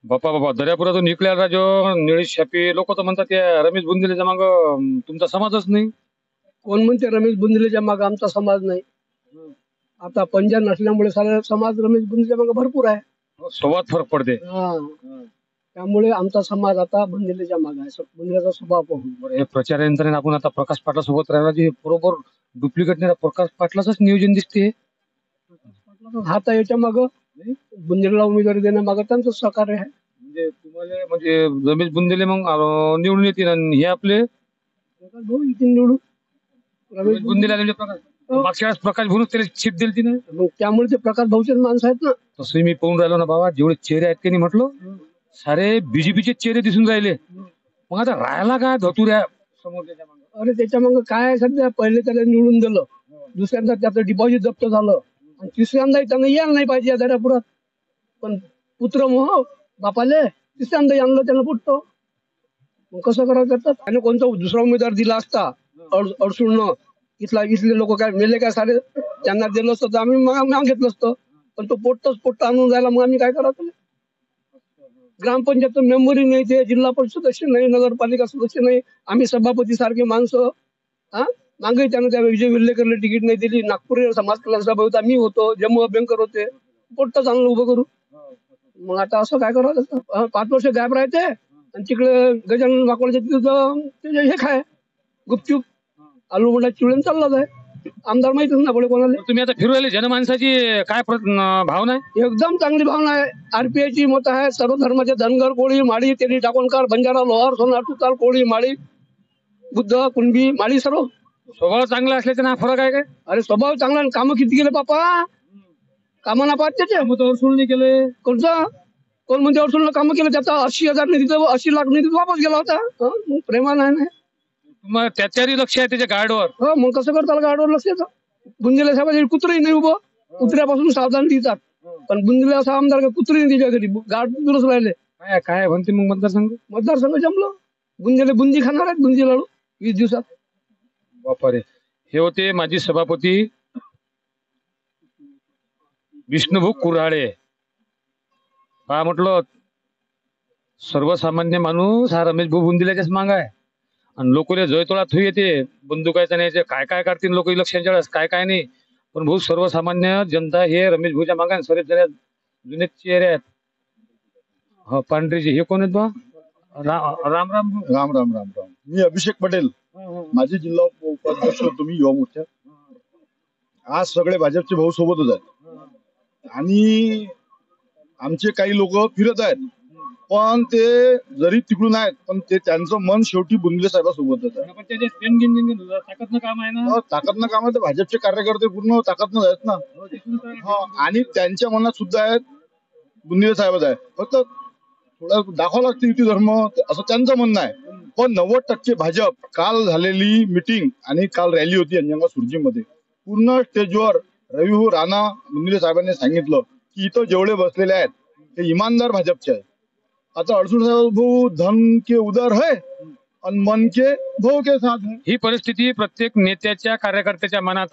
बापा बापा दर्यापुरातून निघल्याला जो निळेश छापे लोक तर म्हणतात त्या रमेश बुंदेलेच्या माग तुमचा समाजच नाही. कोण म्हणते रमेश बुंदेलेच्या मागे आमचा समाज नाही? आता पंजा नसल्यामुळे सारा समाज रमेश बुंदेलेच्या मागे भरपूर आहे. स्वभावात फरक पडते. त्यामुळे आमचा समाज आता बुंदेलेच्या मागे आहे. बुंदेलेचा स्वभाव पाहून बरं, हे प्रचार यंत्रणेने आपण आता प्रकाश पाटला सोबत राहिला जे बरोबर डुप्लिकेट नाही प्रकाश पाटलाच नियोजन दिसते. हात आहे याच्या मागं बुंदेलेला उमेदवारी देण्यामागं त्यांचं सहकार्य आहे. म्हणजे तुम्हाला म्हणजे रमेश बुंदेले मग निवडून येतील आणि हे आपले भाऊ इथून निवडून रमेश बुंदेले आले म्हणजे प्रकाश मागच्या वेळेस प्रकाश भरून त्याला सीट दिली तिने. मग त्यामुळे ते प्रकाश भाऊचे माणसं आहेत ना. तसं मी पाहून राहिलो ना बाबा जेवढे चेहरे आहेत त्यांनी म्हटलं सारे बीजेपीचे चेहरे दिसून राहिले. मग आता राहायला काय धतुऱ्या समोर त्याच्या मागे. अरे त्याच्या मग काय आहे सध्या पहिले त्याला निवडून दिलं, दुसऱ्यांदा त्याचं डिपॉझिट जप्त झालं आणि तिसऱ्यांदा त्यानं यायला नाही पाहिजे या दर्यापुरात. पण पुत्र मोह बापाले तिसऱ्यांदा आणलं त्यानं पुटतो. मग कसं करावं करतात? आणि कोणता दुसरा उमेदवार दिला असता अडसूळनं इथले लोक काय मेले काय सारे त्यांना दिलं असतं तर आम्ही नाव घेतलं असतं. पण तो पोट्ट आणून जायला मग आम्ही काय करावं? ग्रामपंचायत मेंबरही नाही, ते जिल्हा परिषद सदस्य नाही, नगरपालिका सदस्य नाही. आम्ही सभापती सारखे माणसं. मागे त्यानं त्या विजय विल्लेकरला तिकीट नाही दिली. नागपूर समाज कल्याण सभा होता, मी होतो, जम्मू बँकर होते. पोट्ट चांगलं उभं करू. मग आता असं काय करावं? 5 वर्ष गायब राहते आणि तिकडे गजानन वाकोळच्या तिथं ते हे खाय गुपचूप आलू मोठा चिवळून चालला जाय. आमदार माहितच ना पडे कोणाला. तुम्ही आता फिरू राहिले जनमानसाची काय भावना आहे? एकदम चांगली भावना आहे. आरपीआयची मत आहे. सर्व धर्माचे धनगर कोळी माळी तेली टाकोणकार बंजारा लोहार सोनार तुतार कोळी माळी बुद्ध कुणबी माळी सर्व. स्वभाव चांगला असल्याचा ना फरक आहे काय? अरे स्वभाव चांगला आणि कामं किती केले बापा. कामाना पाहत त्याचे सोडून नाही केले. कोणतं कोण म्हणजे अडचण कामं केलं त्याचा 80,000 निधी 80 लाख निधी वापस गेला होता. मग प्रेमानं आहे ना. मग त्याच्यावरही लक्ष आहे त्याच्या गार्डवर. हो मग कसं करताल गार्डवर लक्ष येतं. बुंदेले साहेब कुत्रही नाही उभं. कुत्र्यापासून सावधान देतात. पण बुंदेले असा आमदार का कुत्री नाही त्याच्या घरी गार्ड दुरुस्त राहिले. काय काय म्हणते मग मतदारसंघ जमलं. बुंदेले बुंदी खाणार आहेत बुंदी लाडू 20 दिवसात. बापरे. हे होते माजी सभापती विष्णुभाऊ कुऱ्हाडे. हा म्हटलं सर्वसामान्य माणूस हा रमेश भाऊ बुंदेल्याच्याच माग आहे आणि लोकले जयतोळा थू येते बंदुकायचा नाही काय काय करतील लोक इलेक्शनच्या वेळेस काय काय नाही. पण भाऊ सर्वसामान्य जनता हे रमेश भाऊच्या मागा सरेच जरा जुने चेहरे आहेत. हा पांढरीचे हे कोण आहेत बा? राम राम राम राम राम राम राम. मी अभिषेक पटेल, माजी जिल्हा उपाध्यक्ष. तुम्ही युवा मोर्चा. आज सगळे भाजपचे भाऊ सोबतच आहेत आणि आमचे काही लोक फिरत आहेत. पण ते जरी तिकडून आहेत पण ते त्यांचं मन शेवटी बुंदेले साहेबांसोबतच आहे. ताकदनं काम आहे ना. ताकदनं काम आहे तर भाजपचे कार्यकर्ते पूर्ण ताकदनं आहेत ना. आणि त्यांच्या मनात सुद्धा आहेत बुंदेले साहेबच आहे. फक्त थोडं दाखवावं लागतं युती धर्म असं त्यांचं म्हणणं आहे. पण 90% भाजप. काल झालेली मिटिंग आणि काल रॅली होती अंजनगाव सुरजीमध्ये. पूर्ण स्टेजवर रविभाऊ राणा बुंदेले साहेबांनी सांगितलं की इथं जेवढे बसलेले आहेत ते इमानदार भाजपचे आहेत. आता अडसूळ साहेब भाऊ धन के उदर है और मन के भाऊ के साथ है. ही परिस्थिती प्रत्येक नेत्याच्या कार्यकर्त्याच्या मनात